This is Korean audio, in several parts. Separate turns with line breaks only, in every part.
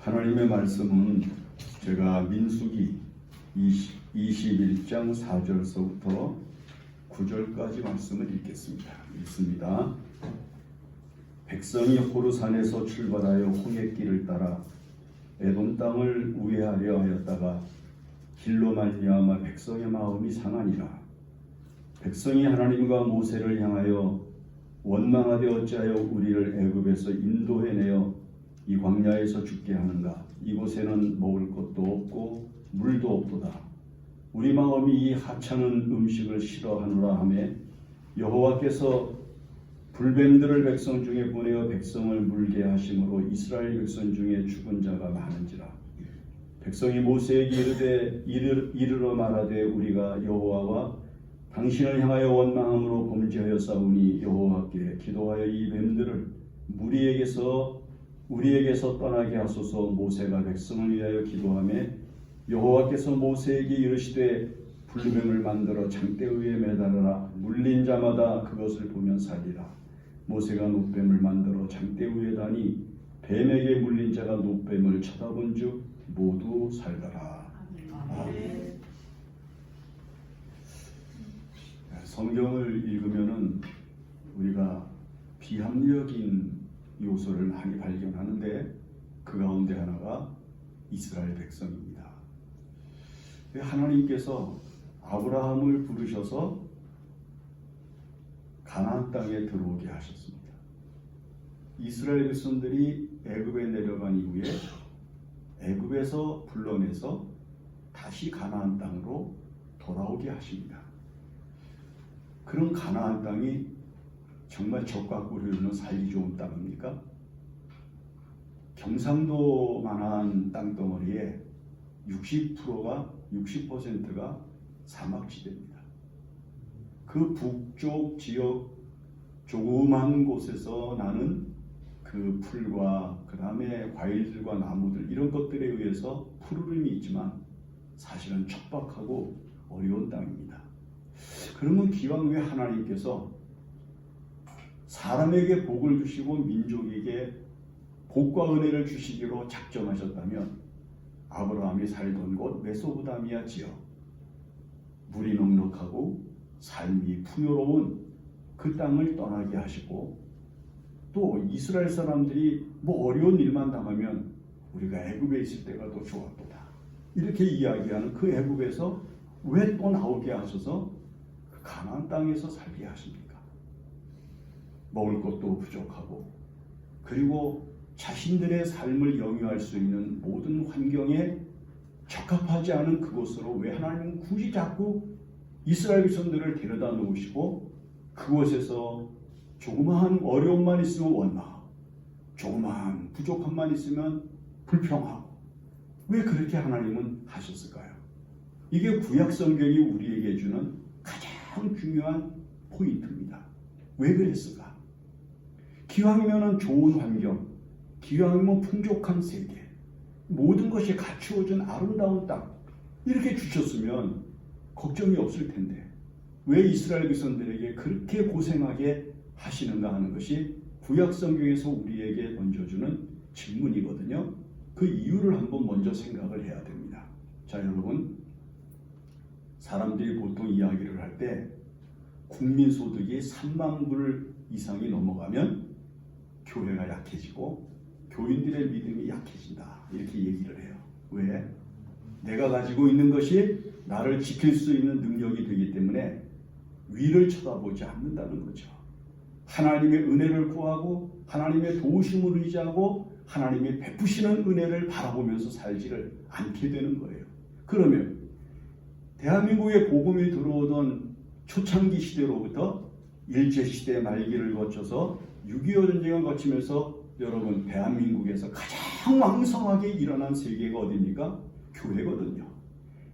하나님의 말씀은 제가 민수기 21장 4절서부터 9절까지 말씀을 읽습니다. 백성이 호르산에서 출발하여 홍해길을 따라 에돔 땅을 우회하려 하였다가 길로 말미암아 백성의 마음이 상하니라. 백성이 하나님과 모세를 향하여 원망하되 어찌하여 우리를 애굽에서 인도해내어 이 광야에서 죽게 하는가. 이곳에는 먹을 것도 없고 물도 없도다. 우리 마음이 이 하찮은 음식을 싫어하노라 하며 여호와께서 불뱀들을 백성 중에 보내어 백성을 물게 하심으로 이스라엘 백성 중에 죽은 자가 많은지라. 백성이 모세에게 이르러 말하되 우리가 여호와와 당신을 향하여 원망함으로 범죄하여 싸우니 여호와께 기도하여 이 뱀들을 우리에게서 떠나게 하소서. 모세가 백성을 위하여 기도하며 여호와께서 모세에게 이르시되 불뱀을 만들어 장대 위에 매달아라. 물린 자마다 그것을 보면 살리라. 모세가 놋뱀을 만들어 장대 위에 다니 뱀에게 물린 자가 놋뱀을 쳐다본 즉 모두 살더라. 아멘. 성경을 읽으면은 우리가 비합리적인 요소를 많이 발견하는데 그 가운데 하나가 이스라엘 백성입니다. 하나님께서 아브라함을 부르셔서 가나안 땅에 들어오게 하셨습니다. 이스라엘 백성들이 애굽에 내려간 이후에 애굽에서 불러내서 다시 가나안 땅으로 돌아오게 하십니다. 그런 가나안 땅이 정말 적과 꿀이 흐르는 살기 좋은 땅입니까? 경상도만한 땅덩어리에 60%가 사막지대입니다. 그 북쪽 지역 조그만 곳에서 나는 그 풀과 그 다음에 과일들과 나무들 이런 것들에 의해서 푸르름이 있지만 사실은 척박하고 어려운 땅입니다. 그러면 기왕 왜 하나님께서 사람에게 복을 주시고 민족에게 복과 은혜를 주시기로 작정하셨다면 아브라함이 살던 곳 메소포타미아 지역 물이 넉넉하고 삶이 풍요로운 그 땅을 떠나게 하시고 또 이스라엘 사람들이 뭐 어려운 일만 당하면 우리가 애굽에 있을 때가 더 좋았도다 이렇게 이야기하는 그 애굽에서 왜 또 나오게 하셔서 그 가나안 땅에서 살게 하십니까? 먹을 것도 부족하고 그리고 자신들의 삶을 영위할 수 있는 모든 환경에 적합하지 않은 그곳으로 왜 하나님은 굳이 자꾸 이스라엘 백성들을 데려다 놓으시고 그곳에서 조그마한 어려움만 있으면 원망하고 조그마한 부족함만 있으면 불평하고 왜 그렇게 하나님은 하셨을까요? 이게 구약 성경이 우리에게 주는 가장 중요한 포인트입니다. 왜 그랬을까? 기왕이면 좋은 환경, 기왕이면 풍족한 세계, 모든 것이 갖추어진 아름다운 땅 이렇게 주셨으면 걱정이 없을 텐데 왜 이스라엘 백성들에게 그렇게 고생하게 하시는가 하는 것이 구약 성경에서 우리에게 던져주는 질문이거든요. 그 이유를 한번 먼저 생각을 해야 됩니다. 자, 여러분, 사람들이 보통 이야기를 할 때 국민소득이 3만 불 이상이 넘어가면 교회가 약해지고 교인들의 믿음이 약해진다 이렇게 얘기를 해요. 왜? 내가 가지고 있는 것이 나를 지킬 수 있는 능력이 되기 때문에 위를 쳐다보지 않는다는 거죠. 하나님의 은혜를 구하고 하나님의 도우심을 의지하고 하나님이 베푸시는 은혜를 바라보면서 살지를 않게 되는 거예요. 그러면 대한민국에 복음이 들어오던 초창기 시대로부터 일제시대 말기를 거쳐서 6.25 전쟁을 거치면서 여러분 대한민국에서 가장 왕성하게 일어난 세계가 어디입니까? 교회거든요.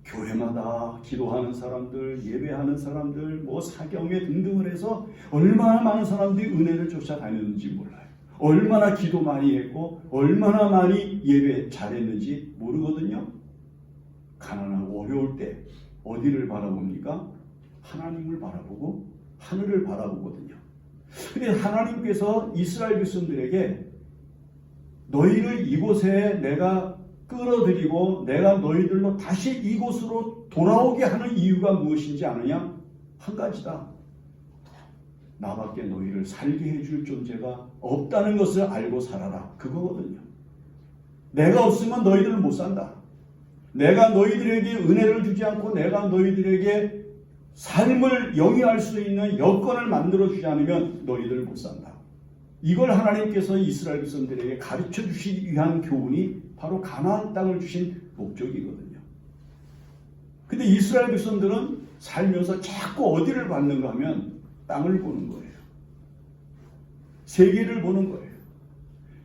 교회마다 기도하는 사람들, 예배하는 사람들, 사경회 등등을 해서 얼마나 많은 사람들이 은혜를 쫓아다녔는지 몰라요. 얼마나 기도 많이 했고 얼마나 많이 예배 잘했는지 모르거든요. 가난하고 어려울 때 어디를 바라봅니까? 하나님을 바라보고 하늘을 바라보거든요. 근데 하나님께서 이스라엘 백성들에게 너희를 이곳에 내가 끌어들이고 내가 너희들로 다시 이곳으로 돌아오게 하는 이유가 무엇인지 아느냐? 한 가지다. 나밖에 너희를 살게 해줄 존재가 없다는 것을 알고 살아라. 그거거든요. 내가 없으면 너희들을 못 산다. 내가 너희들에게 은혜를 주지 않고 내가 너희들에게 삶을 영위할 수 있는 여건을 만들어주지 않으면 너희들 못 산다. 이걸 하나님께서 이스라엘 백성들에게 가르쳐 주시기 위한 교훈이 바로 가나안 땅을 주신 목적이거든요. 근데 이스라엘 백성들은 살면서 자꾸 어디를 봤는가 하면 땅을 보는 거예요. 세계를 보는 거예요.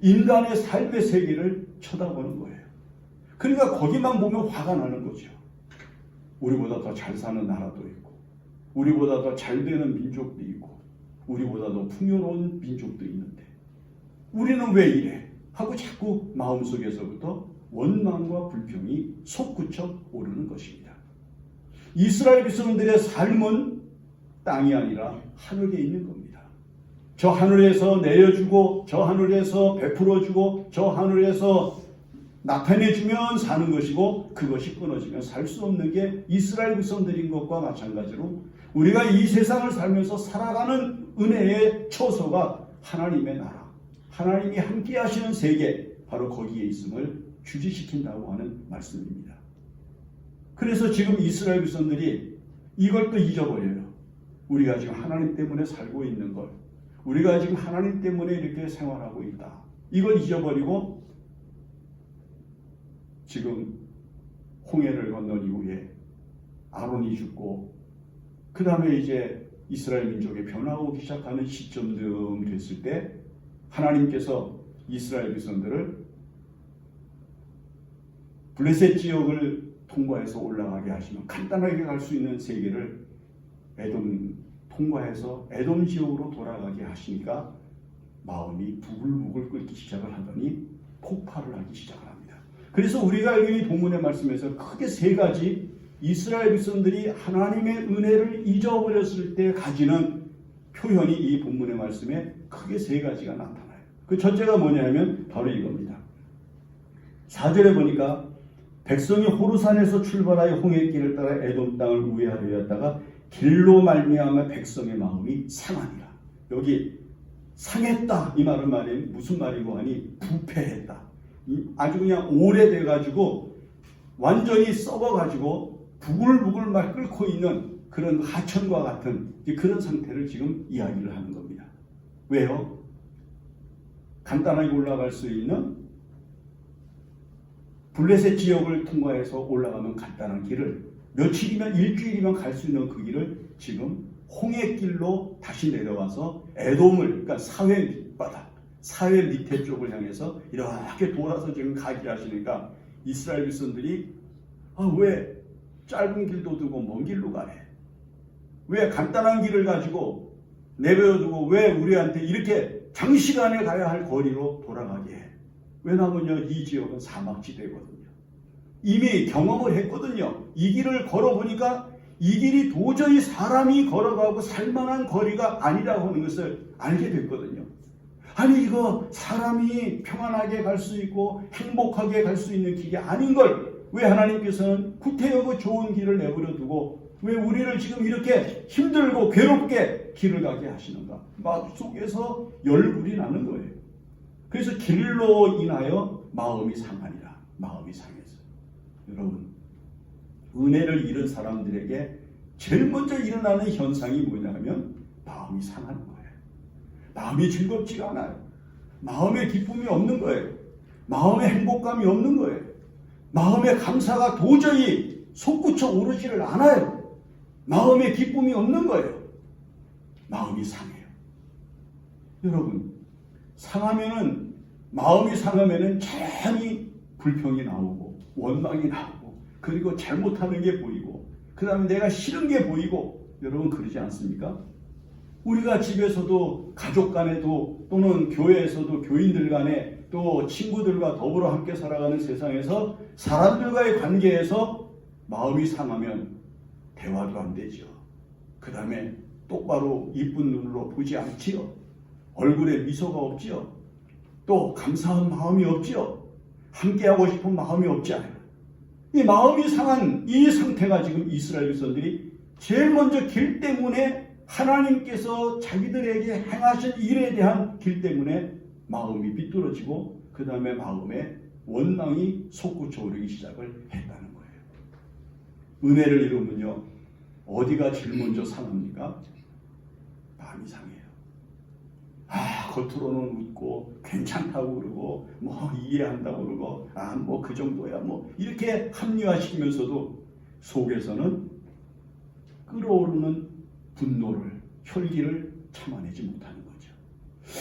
인간의 삶의 세계를 쳐다보는 거예요. 그러니까 거기만 보면 화가 나는 거죠. 우리보다 더 잘 사는 나라도 있고 우리보다 더 잘 되는 민족도 있고 우리보다 더 풍요로운 민족도 있는데 우리는 왜 이래? 하고 자꾸 마음속에서부터 원망과 불평이 솟구쳐 오르는 것입니다. 이스라엘 백성들의 삶은 땅이 아니라 하늘에 있는 겁니다. 저 하늘에서 내려주고 저 하늘에서 베풀어주고 저 하늘에서 나타내주면 사는 것이고 그것이 끊어지면 살 수 없는 게 이스라엘 백성들인 것과 마찬가지로 우리가 이 세상을 살면서 살아가는 은혜의 처소가 하나님의 나라, 하나님이 함께 하시는 세계, 바로 거기에 있음을 주지시킨다고 하는 말씀입니다. 그래서 지금 이스라엘 백성들이 이걸 또 잊어버려요. 우리가 지금 하나님 때문에 살고 있는 걸, 우리가 지금 하나님 때문에 이렇게 생활하고 있다. 이걸 잊어버리고 지금 홍해를 건넌 이후에 아론이 죽고 그 다음에 이제 이스라엘 민족의 변화가 오기 시작하는 시점쯤 됐을 때 하나님께서 이스라엘 백성들을 블레셋 지역을 통과해서 올라가게 하시면 간단하게 갈 수 있는 세계를 에돔 통과해서 에돔 지역으로 돌아가게 하시니까 마음이 부글부글 끓기 시작을 하더니 폭발을 하기 시작을 합니다. 그래서 우리가 알고 있는 본문의 말씀에서 크게 세 가지 이스라엘 백성들이 하나님의 은혜를 잊어버렸을 때 가지는 표현이 이 본문의 말씀에 크게 세 가지가 나타나요. 그 첫째가 뭐냐면 바로 이겁니다. 4절에 보니까 백성이 호르산에서 출발하여 홍해길을 따라 에돔 땅을 우회하려 했다가 길로 말미암아 백성의 마음이 상하니라. 여기 상했다 이 말은 무슨 말이고 하니 부패했다. 아주 그냥 오래돼가지고 완전히 썩어가지고 부글부글 막 끓고 있는 그런 하천과 같은 그런 상태를 지금 이야기를 하는 겁니다. 왜요? 간단하게 올라갈 수 있는 블레셋 지역을 통과해서 올라가면 간단한 길을 며칠이면 일주일이면 갈 수 있는 그 길을 지금 홍해길로 다시 내려와서 에돔을, 그러니까 사회 밑바닥, 사회 밑에 쪽을 향해서 이렇게 돌아서 지금 가게 하시니까 이스라엘 백성들이 왜 짧은 길도 두고 먼 길로 가래? 왜 간단한 길을 가지고 내버려두고 왜 우리한테 이렇게 장시간에 가야 할 거리로 돌아가게 해? 왜냐면요, 이 지역은 사막지대거든요. 이미 경험을 했거든요. 이 길을 걸어보니까 이 길이 도저히 사람이 걸어가고 살만한 거리가 아니라고 하는 것을 알게 됐거든요. 아니 이거 사람이 평안하게 갈 수 있고 행복하게 갈 수 있는 길이 아닌 걸 왜 하나님께서는 구태여고 좋은 길을 내버려 두고 왜 우리를 지금 이렇게 힘들고 괴롭게 길을 가게 하시는가? 마음속에서 열불이 나는 거예요. 그래서 길로 인하여 마음이 상하니라. 마음이 상해서. 여러분, 은혜를 잃은 사람들에게 제일 먼저 일어나는 현상이 뭐냐면 마음이 상하는 거예요. 마음이 즐겁지가 않아요. 마음에 기쁨이 없는 거예요. 마음에 행복감이 없는 거예요. 마음의 감사가 도저히 솟구쳐 오르지를 않아요. 마음에 기쁨이 없는 거예요. 마음이 상해요. 여러분, 마음이 상하면은 자연히 불평이 나오고 원망이 나오고 그리고 잘못하는 게 보이고 그 다음에 내가 싫은 게 보이고 여러분 그러지 않습니까? 우리가 집에서도 가족 간에도 또는 교회에서도 교인들 간에 또 친구들과 더불어 함께 살아가는 세상에서 사람들과의 관계에서 마음이 상하면 대화도 안 되죠. 그 다음에 똑바로 이쁜 눈으로 보지 않지요. 얼굴에 미소가 없지요. 또 감사한 마음이 없지요. 함께하고 싶은 마음이 없지 않아요. 이 마음이 상한 이 상태가 지금 이스라엘 백성들이 제일 먼저 길 때문에 하나님께서 자기들에게 행하신 일에 대한 길 때문에 마음이 비뚤어지고 그 다음에 마음에 원망이 솟구쳐 오르기 시작을 했다는 거예요. 은혜를 이루면요, 어디가 제일 먼저 상합니까? 마음이 상해요. 겉으로는 웃고 괜찮다고 그러고 뭐 이해한다고 그러고 뭐 그 정도야 뭐 이렇게 합리화시키면서도 속에서는 끓어오르는 분노를, 혈기를 참아내지 못하는 거죠.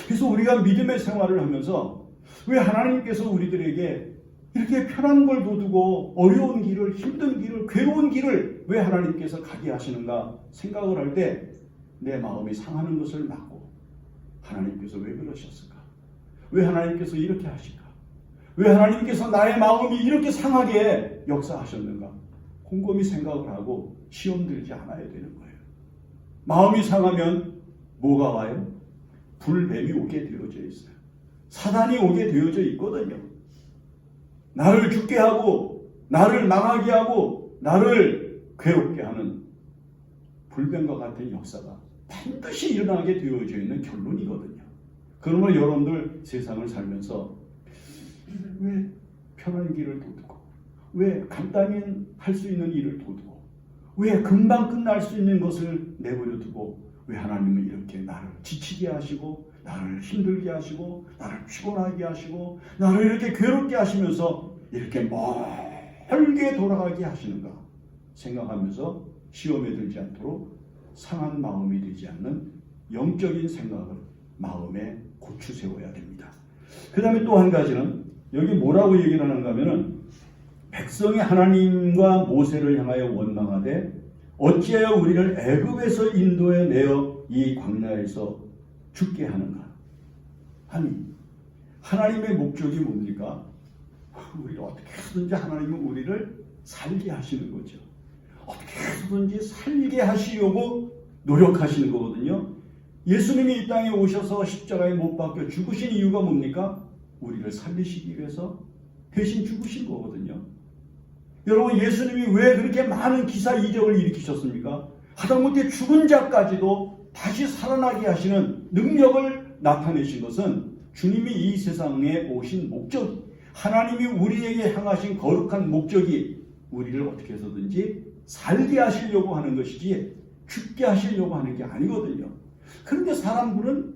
그래서 우리가 믿음의 생활을 하면서 왜 하나님께서 우리들에게 이렇게 편한 걸 도두고 어려운 길을, 힘든 길을, 괴로운 길을 왜 하나님께서 가게 하시는가 생각을 할 때 내 마음이 상하는 것을 막고 하나님께서 왜 그러셨을까? 왜 하나님께서 이렇게 하실까? 왜 하나님께서 나의 마음이 이렇게 상하게 역사하셨는가? 곰곰이 생각을 하고 시험 들지 않아야 되는 거예요. 마음이 상하면 뭐가 와요? 불뱀이 오게 되어져 있어요. 사단이 오게 되어져 있거든요. 나를 죽게 하고 나를 망하게 하고 나를 괴롭게 하는 불뱀과 같은 역사가 반드시 일어나게 되어져 있는 결론이거든요. 그러면 여러분들 세상을 살면서 왜 편한 길을 도두고, 왜 간단히 할 수 있는 일을 도두고, 왜 금방 끝날 수 있는 것을 내버려 두고, 왜 하나님은 이렇게 나를 지치게 하시고 나를 힘들게 하시고 나를 피곤하게 하시고 나를 이렇게 괴롭게 하시면서 이렇게 멀게 돌아가게 하시는가 생각하면서 시험에 들지 않도록 상한 마음이 되지 않는 영적인 생각을 마음에 고추 세워야 됩니다. 그 다음에 또 한 가지는 여기 뭐라고 얘기를 하는가 하면은 백성이 하나님과 모세를 향하여 원망하되 어찌하여 우리를 애굽에서 인도해 내어 이 광야에서 죽게 하는가? 아니, 하나님의 목적이 뭡니까? 우리를 어떻게 해서든지 하나님은 우리를 살게 하시는 거죠. 어떻게 해서든지 살게 하시려고 노력하시는 거거든요. 예수님이 이 땅에 오셔서 십자가에 못 박혀 죽으신 이유가 뭡니까? 우리를 살리시기 위해서 대신 죽으신 거거든요. 여러분, 예수님이 왜 그렇게 많은 기사 이적을 일으키셨습니까? 하다못해 죽은 자까지도 다시 살아나게 하시는 능력을 나타내신 것은 주님이 이 세상에 오신 목적, 하나님이 우리에게 향하신 거룩한 목적이 우리를 어떻게 해서든지 살게 하시려고 하는 것이지 죽게 하시려고 하는 게 아니거든요. 그런데 사람들은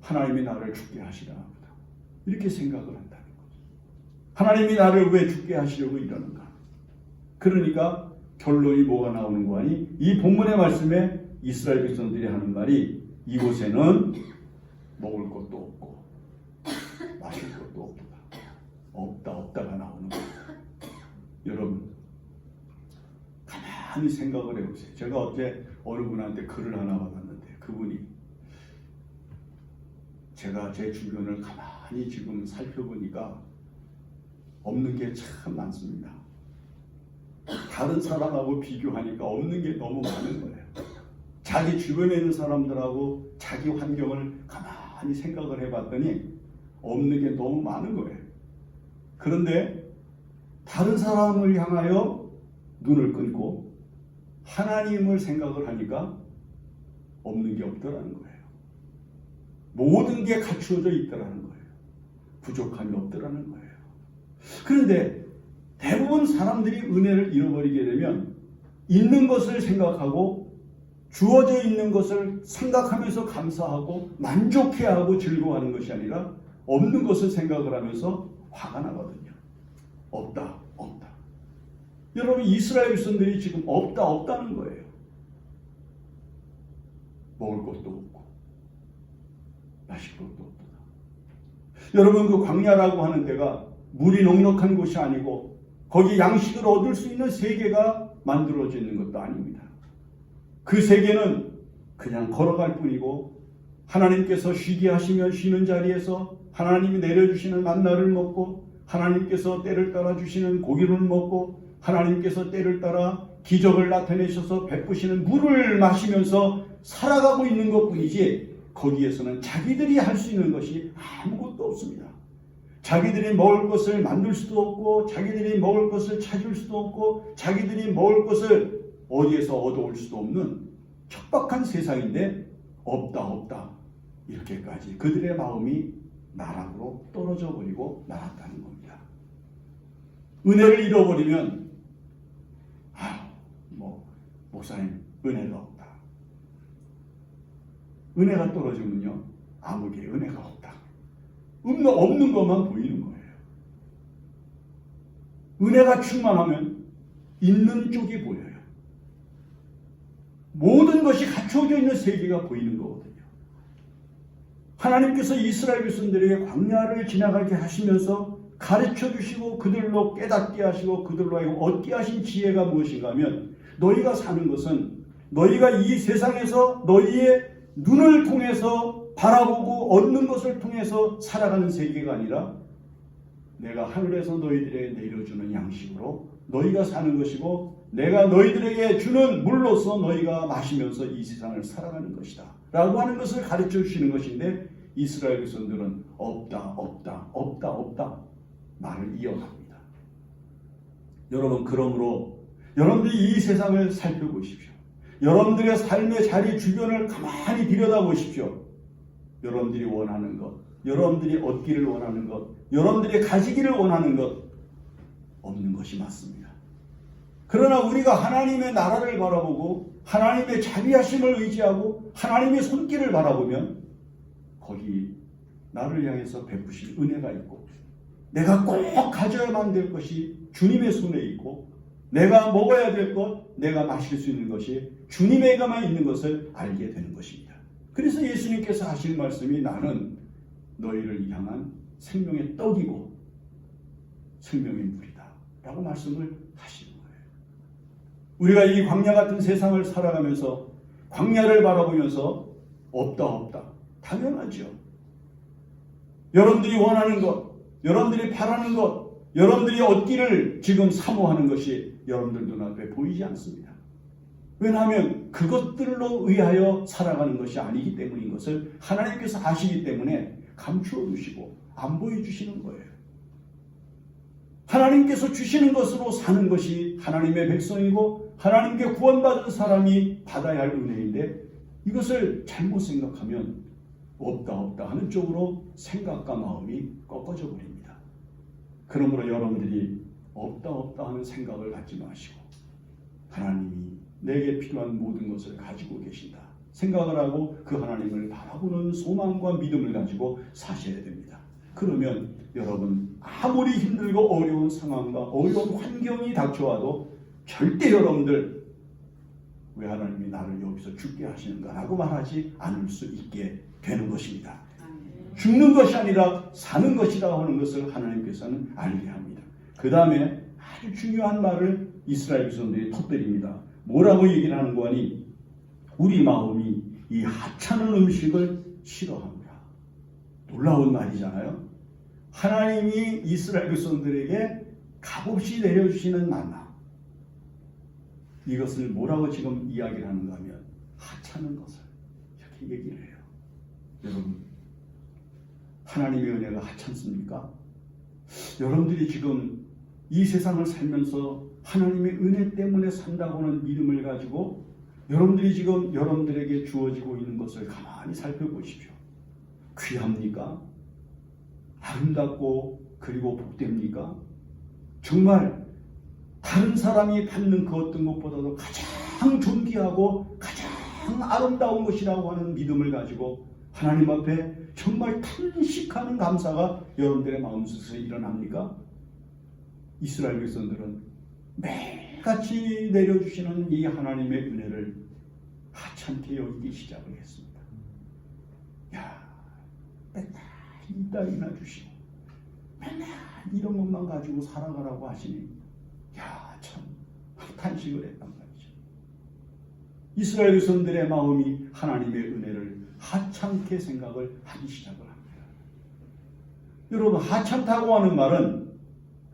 하나님이 나를 죽게 하시라 합니다. 이렇게 생각을 한다는 거죠. 하나님이 나를 왜 죽게 하시려고 이러는가? 그러니까 결론이 뭐가 나오는 거 아니? 이 본문의 말씀에 이스라엘 백성들이 하는 말이 이곳에는 먹을 것도 없고 마실 것도 없다가 나오는 거예요. 여러분, 가만히 생각을 해보세요. 제가 어제 어느 분한테 글을 하나 받았는데 그분이 제가 제 주변을 가만히 지금 살펴보니까 없는 게 참 많습니다. 다른 사람하고 비교하니까 없는 게 너무 많은 거예요. 자기 주변에 있는 사람들하고 자기 환경을 가만히 생각을 해봤더니 없는 게 너무 많은 거예요. 그런데 다른 사람을 향하여 눈을 끊고 하나님을 생각을 하니까 없는 게 없더라는 거예요. 모든 게 갖추어져 있더라는 거예요. 부족함이 없더라는 거예요. 그런데 대부분 사람들이 은혜를 잃어버리게 되면 있는 것을 생각하고 주어져 있는 것을 생각하면서 감사하고 만족해하고 즐거워하는 것이 아니라 없는 것을 생각을 하면서 화가 나거든요. 없다. 여러분, 이스라엘 백성들이 지금 없다는 거예요. 먹을 것도 없고 마실 것도 없다. 여러분, 그 광야라고 하는 데가 물이 넉넉한 곳이 아니고 거기 양식을 얻을 수 있는 세계가 만들어져 있는 것도 아닙니다. 그 세계는 그냥 걸어갈 뿐이고 하나님께서 쉬게 하시면 쉬는 자리에서 하나님이 내려주시는 만나를 먹고 하나님께서 때를 따라 주시는 고기를 먹고 하나님께서 때를 따라 기적을 나타내셔서 베푸시는 물을 마시면서 살아가고 있는 것뿐이지 거기에서는 자기들이 할 수 있는 것이 아무것도 없습니다. 자기들이 먹을 것을 만들 수도 없고, 자기들이 먹을 것을 찾을 수도 없고, 자기들이 먹을 것을 어디에서 얻어올 수도 없는 척박한 세상인데 없다 이렇게까지 그들의 마음이 나락으로 떨어져 버리고 나갔다는 겁니다. 은혜를 잃어버리면 목사님 은혜가 없다. 은혜가 떨어지면요 아무개 은혜가 없다. 없는 것만 보이는 거예요. 은혜가 충만하면 있는 쪽이 보여요. 모든 것이 갖춰져 있는 세계가 보이는 거거든요. 하나님께서 이스라엘 백성들에게 광야를 지나가게 하시면서 가르쳐 주시고 그들로 깨닫게 하시고 그들로 하여금 얻게 하신 지혜가 무엇인가 하면 너희가 사는 것은 너희가 이 세상에서 너희의 눈을 통해서 바라보고 얻는 것을 통해서 살아가는 세계가 아니라 내가 하늘에서 너희들에게 내려주는 양식으로 너희가 사는 것이고 내가 너희들에게 주는 물로서 너희가 마시면서 이 세상을 살아가는 것이다 라고 하는 것을 가르쳐 주시는 것인데 이스라엘 백성들은 없다 말을 이어갑니다. 여러분 그러므로 여러분들이 이 세상을 살펴보십시오. 여러분들의 삶의 자리 주변을 가만히 들여다보십시오. 여러분들이 원하는 것, 여러분들이 얻기를 원하는 것, 여러분들이 가지기를 원하는 것 없는 것이 맞습니다. 그러나 우리가 하나님의 나라를 바라보고 하나님의 자비하심을 의지하고 하나님의 손길을 바라보면 거기 나를 향해서 베푸실 은혜가 있고 내가 꼭 가져야만 될 것이 주님의 손에 있고 내가 먹어야 될 것, 내가 마실 수 있는 것이 주님에게만 있는 것을 알게 되는 것입니다. 그래서 예수님께서 하신 말씀이 나는 너희를 향한 생명의 떡이고 생명의 물이다 라고 말씀을 하시는 거예요. 우리가 이 광야 같은 세상을 살아가면서 광야를 바라보면서 없다 당연하죠. 여러분들이 원하는 것, 여러분들이 바라는 것, 여러분들이 얻기를 지금 사모하는 것이 여러분들 눈앞에 보이지 않습니다. 왜냐하면 그것들로 의하여 살아가는 것이 아니기 때문인 것을 하나님께서 아시기 때문에 감추어 두시고 안 보여주시는 거예요. 하나님께서 주시는 것으로 사는 것이 하나님의 백성이고 하나님께 구원받은 사람이 받아야 할 은혜인데 이것을 잘못 생각하면 없다 하는 쪽으로 생각과 마음이 꺾어져 버립니다. 그러므로 여러분들이 없다 하는 생각을 갖지 마시고 하나님이 내게 필요한 모든 것을 가지고 계신다 생각을 하고 그 하나님을 바라보는 소망과 믿음을 가지고 사셔야 됩니다. 그러면 여러분 아무리 힘들고 어려운 상황과 어려운 환경이 닥쳐와도 절대 여러분들 왜 하나님이 나를 여기서 죽게 하시는가 라고 말하지 않을 수 있게 되는 것입니다. 죽는 것이 아니라 사는 것이라고 하는 것을 하나님께서는 알게 합니다. 그 다음에 아주 중요한 말을 이스라엘 백성들이 터뜨립니다. 뭐라고 얘기를 하는 거니? 우리 마음이 이 하찮은 음식을 싫어합니다. 놀라운 말이잖아요. 하나님이 이스라엘 백성들에게 값없이 내려주시는 만나, 이것을 뭐라고 지금 이야기를 하는가 하면 하찮은 것을 이렇게 얘기를 해요. 여러분 하나님의 은혜가 하찮습니까? 여러분들이 지금 이 세상을 살면서 하나님의 은혜 때문에 산다고 하는 믿음을 가지고 여러분들이 지금 여러분들에게 주어지고 있는 것을 가만히 살펴보십시오. 귀합니까? 아름답고 그리고 복됩니까? 정말 다른 사람이 받는 그 어떤 것보다도 가장 존귀하고 가장 아름다운 것이라고 하는 믿음을 가지고 하나님 앞에 정말 탄식하는 감사가 여러분들의 마음속에서 일어납니까? 이스라엘 백성들은 매일같이 내려주시는 이 하나님의 은혜를 하찮게 여기기 시작을 했습니다. 맨날 이따위나 주시고 맨날 이런 것만 가지고 살아가라고 하시니 참 탄식을 했단 말이죠. 이스라엘 백성들의 마음이 하나님의 은혜를 하찮게 생각을 하기 시작을 합니다. 여러분 하찮다고 하는 말은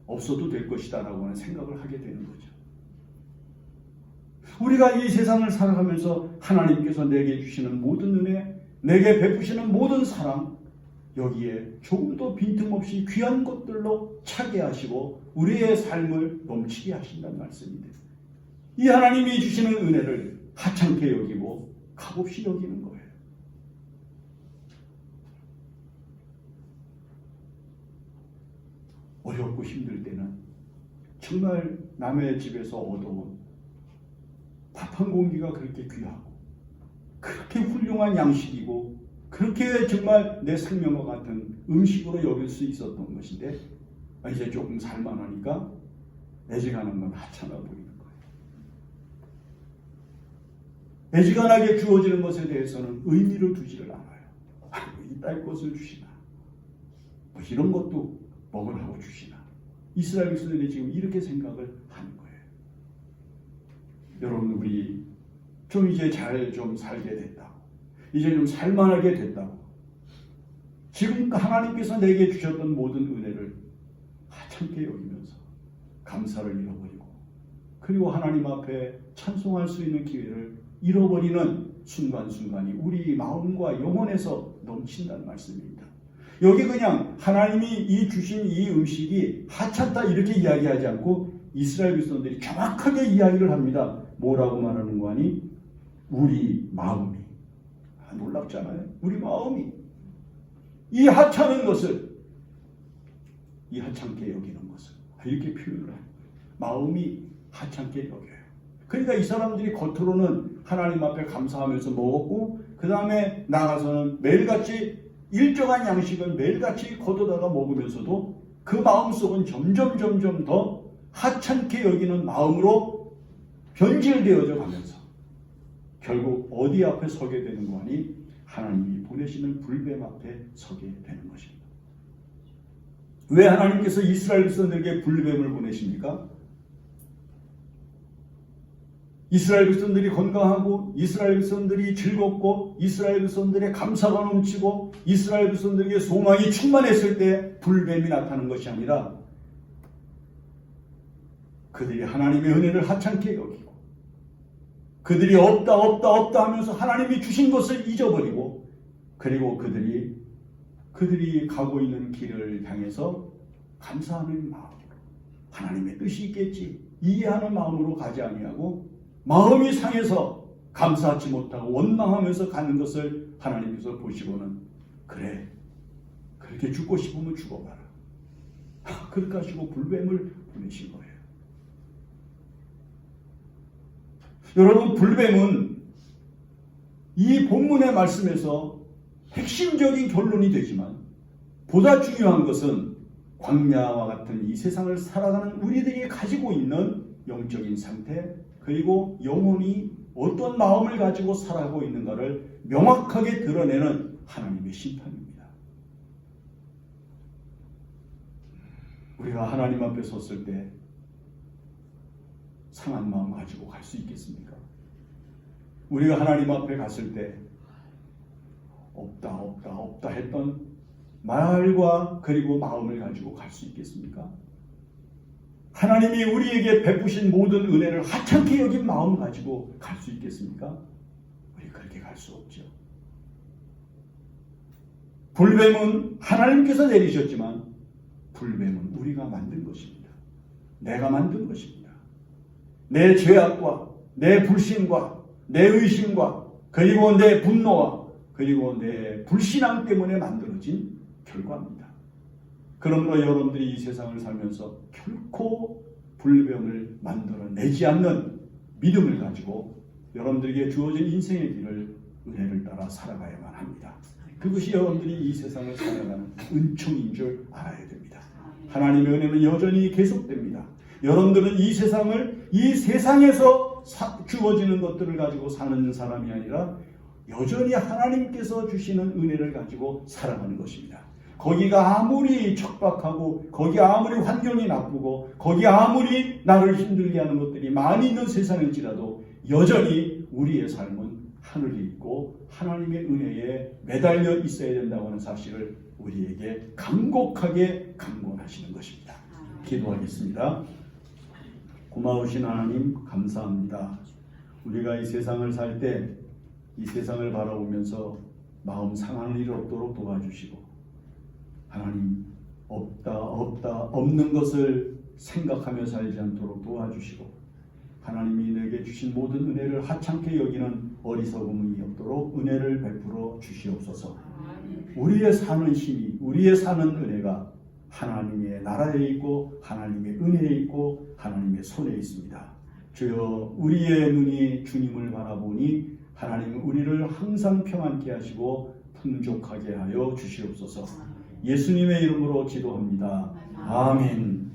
없어도 될 것이다 라고 하는 생각을 하게 되는 거죠. 우리가 이 세상을 살아가면서 하나님께서 내게 주시는 모든 은혜, 내게 베푸시는 모든 사랑, 여기에 조금도 빈틈없이 귀한 것들로 차게 하시고 우리의 삶을 넘치게 하신다는 말씀입니다. 이 하나님이 주시는 은혜를 하찮게 여기고 값없이 여기는 거예요. 어렵고 힘들 때는 정말 남의 집에서 얻어온 밥 한 공기가 그렇게 귀하고 그렇게 훌륭한 양식이고 그렇게 정말 내 생명과 같은 음식으로 여길 수 있었던 것인데 이제 조금 살만하니까 애지간한 건 하찮아 보이는 거예요. 애지간하게 주어지는 것에 대해서는 의미를 두지를 않아요. 이따위 것을 주시나, 뭐 이런 것도 먹으라고 주시나. 이스라엘 백성들이 지금 이렇게 생각을 하는 거예요. 여러분, 우리 좀 이제 잘 좀 살게 됐다고, 이제 좀 살만하게 됐다고, 지금 하나님께서 내게 주셨던 모든 은혜를 하찮게 여기면서 감사를 잃어버리고, 그리고 하나님 앞에 찬송할 수 있는 기회를 잃어버리는 순간순간이 우리 마음과 영혼에서 넘친다는 말씀입니다. 여기 그냥 하나님이 이 주신 이 음식이 하찮다 이렇게 이야기하지 않고 이스라엘 백성들이 정확하게 이야기를 합니다. 뭐라고 말하는 거 아니? 우리 마음이. 놀랍잖아요. 우리 마음이 이 하찮은 것을, 이 하찮게 여기는 것을 이렇게 표현을 해요. 마음이 하찮게 여겨요. 그러니까 이 사람들이 겉으로는 하나님 앞에 감사하면서 먹었고, 그 다음에 나가서는 매일같이 일정한 양식을 매일같이 거둬다가 먹으면서도 그 마음속은 점점 더 하찮게 여기는 마음으로 변질되어져 가면서 결국 어디 앞에 서게 되는 거 아니? 하나님이 보내시는 불뱀 앞에 서게 되는 것입니다. 왜 하나님께서 이스라엘 백성들에게 불뱀을 보내십니까? 이스라엘 백성들이 건강하고 이스라엘 백성들이 즐겁고 이스라엘 백성들의 감사가 넘치고 이스라엘 백성들에게 소망이 충만했을 때 불뱀이 나타나는 것이 아니라 그들이 하나님의 은혜를 하찮게 여기고 그들이 없다 하면서 하나님이 주신 것을 잊어버리고, 그리고 그들이 가고 있는 길을 향해서 감사하는 마음으로, 하나님의 뜻이 있겠지 이해하는 마음으로 가지 아니하고 마음이 상해서 감사하지 못하고 원망하면서 가는 것을 하나님께서 보시고는, 그래, 그렇게 죽고 싶으면 죽어봐라, 그렇게 하시고 불뱀을 보내신 거예요. 여러분, 불뱀은 이 본문의 말씀에서 핵심적인 결론이 되지만 보다 중요한 것은 광야와 같은 이 세상을 살아가는 우리들이 가지고 있는 영적인 상태, 그리고 영혼이 어떤 마음을 가지고 살아가고 있는가를 명확하게 드러내는 하나님의 심판입니다. 우리가 하나님 앞에 섰을 때 상한 마음 가지고 갈 수 있겠습니까? 우리가 하나님 앞에 갔을 때 없다 했던 말과 그리고 마음을 가지고 갈 수 있겠습니까? 하나님이 우리에게 베푸신 모든 은혜를 하찮게 여긴 마음 가지고 갈 수 있겠습니까? 우리 그렇게 갈 수 없죠. 불뱀은 하나님께서 내리셨지만 불뱀은 우리가 만든 것입니다. 내가 만든 것입니다. 내 죄악과 내 불신과 내 의심과 그리고 내 분노와 그리고 내 불신앙 때문에 만들어진 결과입니다. 그러므로 여러분들이 이 세상을 살면서 결코 불뱀을 만들어내지 않는 믿음을 가지고 여러분들에게 주어진 인생의 길을 은혜를 따라 살아가야만 합니다. 그것이 여러분들이 이 세상을 살아가는 은총인 줄 알아야 됩니다. 하나님의 은혜는 여전히 계속됩니다. 여러분들은 이 세상에서 주어지는 것들을 가지고 사는 사람이 아니라 여전히 하나님께서 주시는 은혜를 가지고 살아가는 것입니다. 거기가 아무리 척박하고 거기 아무리 환경이 나쁘고 거기 아무리 나를 힘들게 하는 것들이 많이 있는 세상일지라도 여전히 우리의 삶은 하늘이 있고 하나님의 은혜에 매달려 있어야 된다고 하는 사실을 우리에게 간곡하게 강권하시는 것입니다. 기도하겠습니다. 고마우신 하나님, 감사합니다. 우리가 이 세상을 살 때 이 세상을 바라보면서 마음 상하는 일 없도록 도와주시고, 하나님 없는 것을 생각하며 살지 않도록 도와주시고, 하나님이 내게 주신 모든 은혜를 하찮게 여기는 어리석음이 없도록 은혜를 베풀어 주시옵소서. 우리의 사는 힘이, 우리의 사는 은혜가 하나님의 나라에 있고 하나님의 은혜에 있고 하나님의 손에 있습니다. 주여, 우리의 눈이 주님을 바라보니 하나님 우리를 항상 평안케 하시고 풍족하게 하여 주시옵소서. 예수님의 이름으로 기도합니다. 아멘.